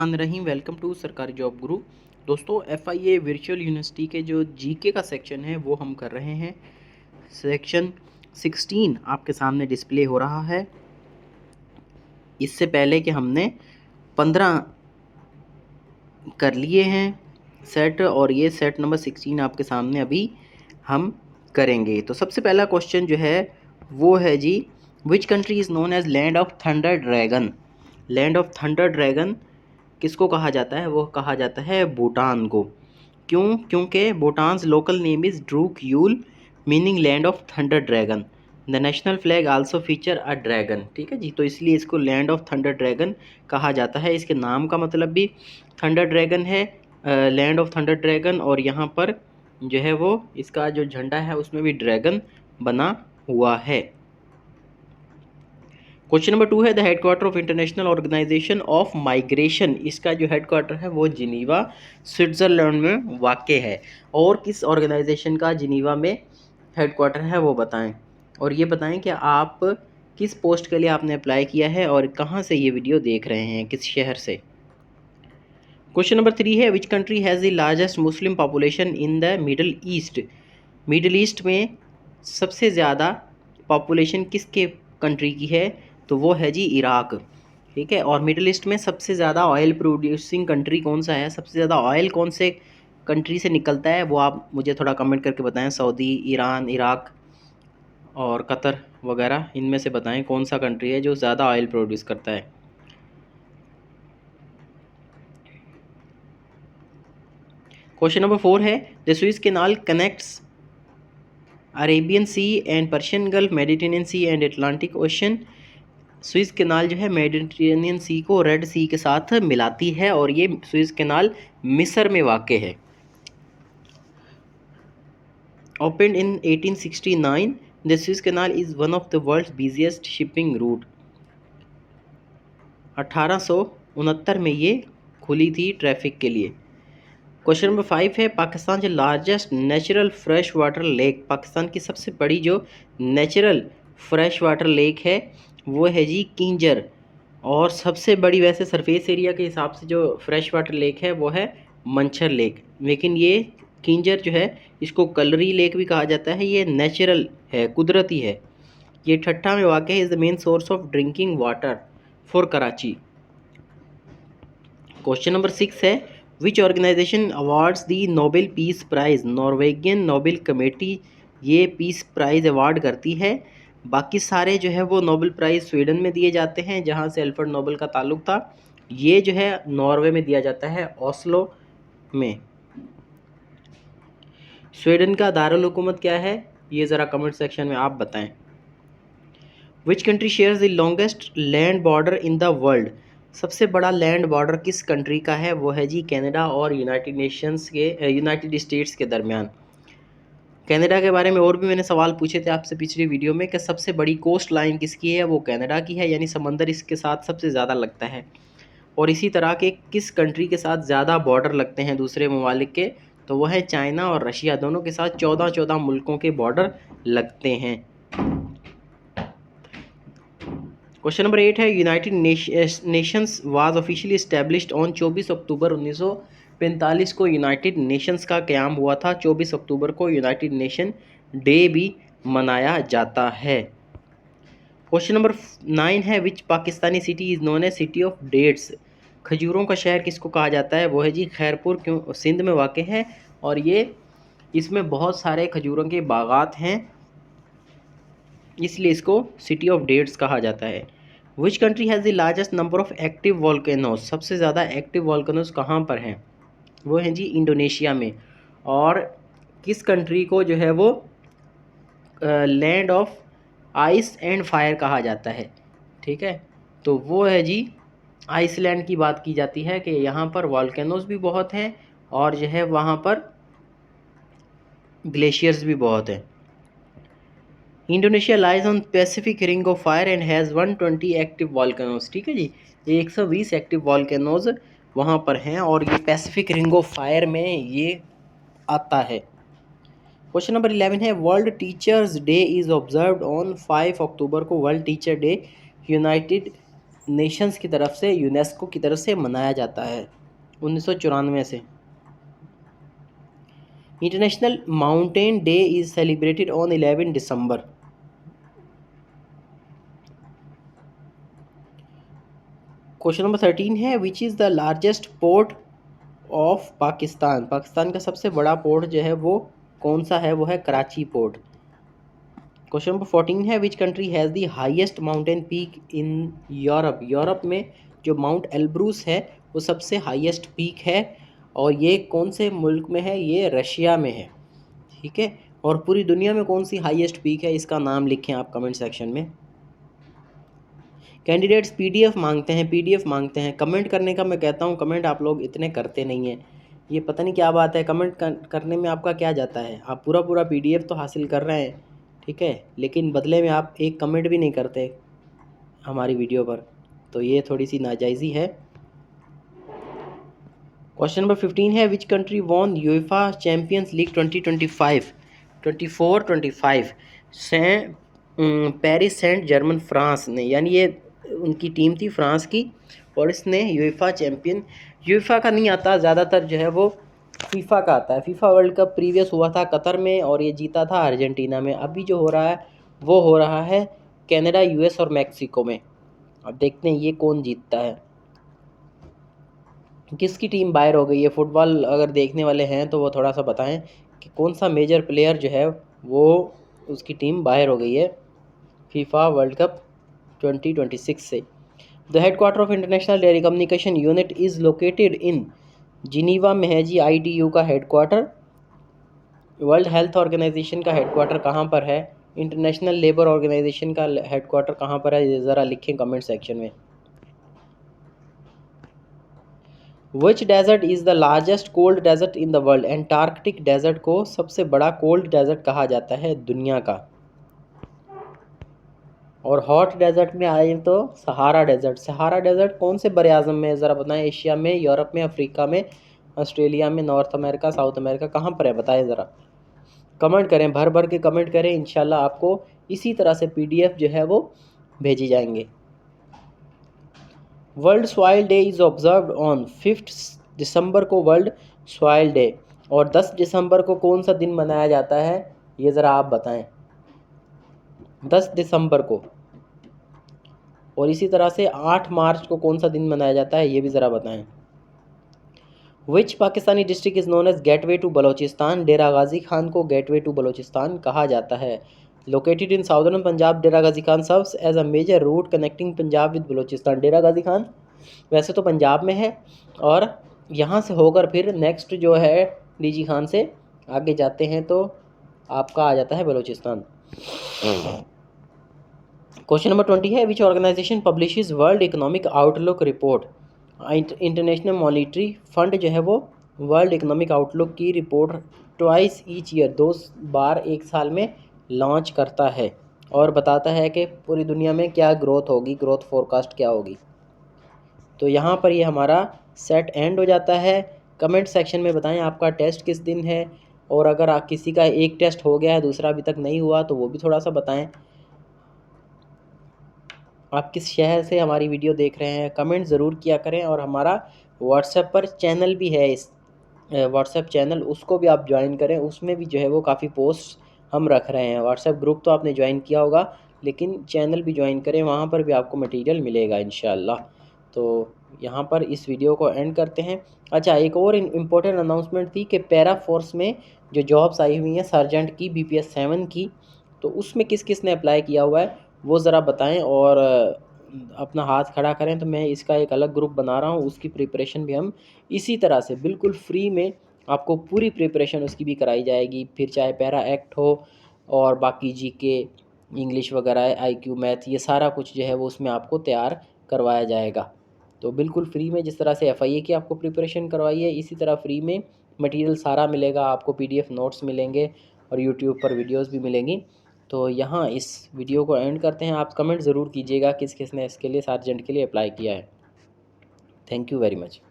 Rahim welcome to सरकारी job गुरु। दोस्तों FIA virtual university के जो जीके का सेक्शन है वो हम कर रहे हैं। सेक्शन 16 आपके सामने डिस्प्ले हो रहा है। इससे पहले कि हमने 15 कर लिए हैं सेट, और ये सेट नंबर 16 आपके सामने अभी हम करेंगे। तो सबसे पहला क्वेश्चन जो है वो है जी, which country is known as land of thunder dragon. Land of thunder dragon किसको कहा जाता है? वो कहा जाता है भूटान को। क्यों? क्योंकि Bhutan's local name is Druk you'll meaning land of thunder dragon. The national flag also feature a dragon. ठीक है जी, तो इसलिए इसको लैंड ऑफ थंडर ड्रैगन कहा जाता है। इसके नाम का मतलब भी थंडर ड्रैगन है, लैंड ऑफ थंडर ड्रैगन। और यहाँ पर जो है वो इसका जो झंडा है उसमें भी ड्रैगन बना हुआ है। क्वेश्चन नंबर 2 है the headquarter of international organisation of migration. इसका जो हेडक्वार्टर है वो जिनीवा स्विट्ज़रलैंड में वाक़ है। और किस ऑर्गेनाइजेशन का जिनीवा में हेडक्वार्टर है वो बताएं। और ये बताएं कि आप किस पोस्ट के लिए आपने अप्लाई किया है और कहाँ से ये वीडियो देख रहे हैं, किस शहर से। क्वेश्चन नंबर 3 है which country has the largest Muslim population in the middle east. Middle east में सबसे ज़्यादा पॉपुलेशन किसके कंट्री की है? तो वो है जी इराक। ठीक है, और मिडल ईस्ट में सबसे ज़्यादा ऑयल प्रोड्यूसिंग कंट्री कौन सा है? सबसे ज़्यादा ऑयल कौन से कंट्री से निकलता है वो आप मुझे थोड़ा कमेंट करके बताएं। सऊदी, ईरान, इराक और कतर वगैरह, इनमें से बताएं कौन सा कंट्री है जो ज़्यादा ऑयल प्रोड्यूस करता है। क्वेश्चन नंबर 4 है the Suez Canal connects Arabian Sea and Persian Gulf, Mediterranean Sea and Atlantic Ocean. Suez Canal जो है मेडिटेरेनियन सी को रेड सी के साथ मिलाती है, और ये सुएज कैनाल मिस्र में वाक़ है। Opened in 1869, the Suez Canal is one of the world's busiest shipping route. 1869 में ये खुली थी ट्रैफिक के लिए। क्वेश्चन नंबर 5 है पाकिस्तान जो largest natural fresh water lake. Pakistan की सबसे बड़ी जो नेचुरल फ्रेश वाटर लेक है वो है जी किंजर। और सबसे बड़ी वैसे सरफेस एरिया के हिसाब से जो फ्रेश वाटर लेक है वो है मंछर लेक, लेकिन ये किंजर जो है इसको कलरी लेक भी कहा जाता है। ये नेचुरल है, कुदरती है। ये ठट्ठा में वाक़ है। Is the main source of drinking water for Karachi. Question number 6 है which organisation awards the Nobel peace prize. Norwegian Nobel committee ये पीस प्राइज़ अवार्ड करती है। बाकी सारे जो है वो नोबेल प्राइज़ स्वीडन में दिए जाते हैं, जहाँ से अल्फ्रेड नोबेल का ताल्लुक था। ये जो है नॉर्वे में दिया जाता है, ओस्लो में। स्वीडन का दारुल हुकूमत क्या है ये ज़रा कमेंट सेक्शन में आप बताएं। Which country shares the longest land border in the world. सबसे बड़ा लैंड बॉर्डर किस कंट्री का है? वो है जी कनाडा और यूनाइटेड स्टेट्स के दरमियान। कनाडा के बारे में और भी मैंने सवाल पूछे थे आपसे पिछली वीडियो में कि सबसे बड़ी कोस्ट लाइन किसकी है? वो कनाडा की है, यानी समंदर इसके साथ सबसे ज़्यादा लगता है। और इसी तरह के किस कंट्री के साथ ज़्यादा बॉर्डर लगते हैं दूसरे ममालिक के? तो वह है चाइना और रशिया, दोनों के साथ 14 मुल्कों के बॉर्डर लगते हैं। क्वेश्चन नंबर 8 है United Nations was officially established on 24 अक्टूबर 1945 को यूनाइटेड नेशंस का क़याम हुआ था। 24 अक्टूबर को यूनाइटेड नेशन डे भी मनाया जाता है। क्वेश्चन नंबर 9 है which Pakistani city is known as city of dates. खजूरों का शहर किसको कहा जाता है? वो है जी खैरपुर, क्यों सिंध में वाक़ है, और ये इसमें बहुत सारे खजूरों के बागात हैं, इसलिए इसको सिटी ऑफ डेट्स कहा जाता है। Which country has the largest number of active volcanoes. सबसे ज़्यादा एक्टिव वॉल्केनोज कहाँ पर हैं? वो हैं जी इंडोनेशिया में। और किस कंट्री को जो है वो land of ice and fire कहा जाता है? ठीक है, तो वो है जी आइसलैंड की बात की जाती है कि यहाँ पर वॉल्केनोज भी बहुत हैं और जो है वहाँ पर ग्लेशियर्स भी बहुत हैं। Indonesia lies on Pacific ring of fire and has 120 active volcanoes. ठीक है जी, 120 एक्टिव वॉल्केनोज वहाँ पर हैं, और ये पैसिफिक रिंग ऑफ फायर में ये आता है। क्वेश्चन नंबर 11 है world teachers day is observed on 5 अक्टूबर को। World teacher day United Nations की तरफ से, यूनेस्को की तरफ से मनाया जाता है 1994 से। International mountain day is celebrated on 11 December. Question number 13 है which is the largest port of Pakistan. Pakistan का सबसे बड़ा पोर्ट जो है वो कौन सा है, वो है कराची पोर्ट। क्वेश्चन नंबर 14 है which country has the highest mountain peak in Europe. Europe में जो माउंट एल्ब्रूस है वो सबसे हाईएस्ट पीक है, और ये कौन से मुल्क में है, ये रशिया में है। ठीक है, और पूरी दुनिया में कौन सी हाईएस्ट पीक है, इसका नाम लिखें आप कमेंट सेक्शन में। कैंडिडेट्स पीडीएफ मांगते हैं, पीडीएफ मांगते हैं। कमेंट करने का मैं कहता हूँ, कमेंट आप लोग इतने करते नहीं हैं, ये पता नहीं क्या बात है। कमेंट करने में आपका क्या जाता है, आप पूरा पूरा पीडीएफ तो हासिल कर रहे हैं, ठीक है, लेकिन बदले में आप एक कमेंट भी नहीं करते हमारी वीडियो पर, तो ये थोड़ी सी नाजायज़ी है। क्वेश्चन नंबर 15 है which country won UEFA Champions League 2024-25 Paris Saint Germain France ने, यानी ये उनकी टीम थी फ्रांस की, और इसने यूएफा चैम्पियन, यूएफा का नहीं आता ज़्यादातर जो है वो फीफा का आता है। फीफा वर्ल्ड कप प्रीवियस हुआ था कतर में और ये जीता था अर्जेंटीना में। अभी जो हो रहा है वो हो रहा है कनाडा, यूएस और मैक्सिको में। अब देखते हैं ये कौन जीतता है, किसकी टीम बाहर हो गई है। फुटबॉल अगर देखने वाले हैं तो वो थोड़ा सा बताएं कि कौन सा मेजर प्लेयर जो है वो उसकी टीम बाहर हो गई है फीफा वर्ल्ड कप 2026 से। The headquarter of international telecommunication unit is located in Geneva में है जी ITU का हेडक्वार्टर। वर्ल्ड हेल्थ ऑर्गेनाइजेशन का हेडक्वार्टर कहाँ पर है, इंटरनेशनल लेबर ऑर्गेनाइजेशन का हेडक्वार्टर कहाँ पर है, ये ज़रा लिखें कमेंट सेक्शन में। Which desert is the largest cold desert in the world. Antarctic desert को सबसे बड़ा कोल्ड डेजर्ट कहा जाता है दुनिया का। और हॉट डेजर्ट में आए तो सहारा डेजर्ट। सहारा डेजर्ट कौन से बड़े आज़म में है ज़रा बताएं, एशिया में, यूरोप में, अफ्रीका में, ऑस्ट्रेलिया में, नॉर्थ अमेरिका, साउथ अमेरिका, कहाँ पर है बताएं ज़रा। कमेंट करें, भर भर के कमेंट करें, इंशाल्लाह आपको इसी तरह से PDF जो है वो भेजी जाएंगे। World soil day is observed on 5 दिसंबर को वर्ल्ड सॉइल डे, और 10 दिसंबर को कौन सा दिन मनाया जाता है ये ज़रा आप बताएं, 10 दिसंबर को। और इसी तरह से 8 मार्च को कौन सा दिन मनाया जाता है ये भी ज़रा बताएं। Which Pakistani district is known as gateway to Balochistan. Dera Ghazi Khan को गेटवे टू बलोचिस्तान कहा जाता है। Located in southern Punjab, Dera Ghazi Khan serves as a major route connecting Punjab with Balochistan. Dera Ghazi Khan वैसे तो पंजाब में है, और यहाँ से होकर फिर नेक्स्ट जो है DG खान से आगे जाते हैं तो आपका आ जाता है बलोचिस्तान। क्वेश्चन नंबर 20 है which organisation publishes world economic outlook report. International monetary fund जो है वो वर्ल्ड इकोनॉमिक आउटलुक की रिपोर्ट ट्वाइस ईच ईयर, 2 बार एक साल में लॉन्च करता है, और बताता है कि पूरी दुनिया में क्या ग्रोथ होगी, ग्रोथ फोरकास्ट क्या होगी। तो यहाँ पर ये हमारा सेट एंड हो जाता है। कमेंट सेक्शन में बताएं आपका टेस्ट किस दिन है, और अगर आप किसी का एक टेस्ट हो गया है दूसरा अभी तक नहीं हुआ तो वो भी थोड़ा सा बताएं। आप किस शहर से हमारी वीडियो देख रहे हैं कमेंट ज़रूर किया करें। और हमारा व्हाट्सएप पर चैनल भी है, इस व्हाट्सएप चैनल उसको भी आप ज्वाइन करें, उसमें भी जो है वो काफ़ी पोस्ट हम रख रहे हैं। व्हाट्सएप ग्रुप तो आपने ज्वाइन किया होगा, लेकिन चैनल भी ज्वाइन करें, वहाँ पर भी आपको मटेरियल मिलेगा इंशाल्लाह। तो यहाँ पर इस वीडियो को एंड करते हैं। अच्छा, एक और इम्पोर्टेंट अनाउंसमेंट थी कि पैरा फोर्स में जो जॉब्स आई हुई हैं सर्जेंट की BPS 7 की, तो उसमें किस किस ने अप्लाई किया हुआ है वो ज़रा बताएं और अपना हाथ खड़ा करें। तो मैं इसका एक अलग ग्रुप बना रहा हूँ, उसकी प्रिपरेशन भी हम इसी तरह से बिल्कुल फ्री में आपको पूरी प्रिपरेशन उसकी भी कराई जाएगी। फिर चाहे पैरा एक्ट हो और बाकी GK, इंग्लिश वगैरह, IQ, मैथ, ये सारा कुछ जो है वो उसमें आपको तैयार करवाया जाएगा। तो बिल्कुल फ्री में जिस तरह से FIA की आपको प्रिपरेशन करवाई है, इसी तरह फ्री में मटेरियल सारा मिलेगा आपको। PDF नोट्स मिलेंगे और यूट्यूब पर वीडियोस भी मिलेंगी। तो यहाँ इस वीडियो को एंड करते हैं। आप कमेंट ज़रूर कीजिएगा किस किस ने इसके लिए, सार्जेंट के लिए अप्लाई किया है। Thank you very much.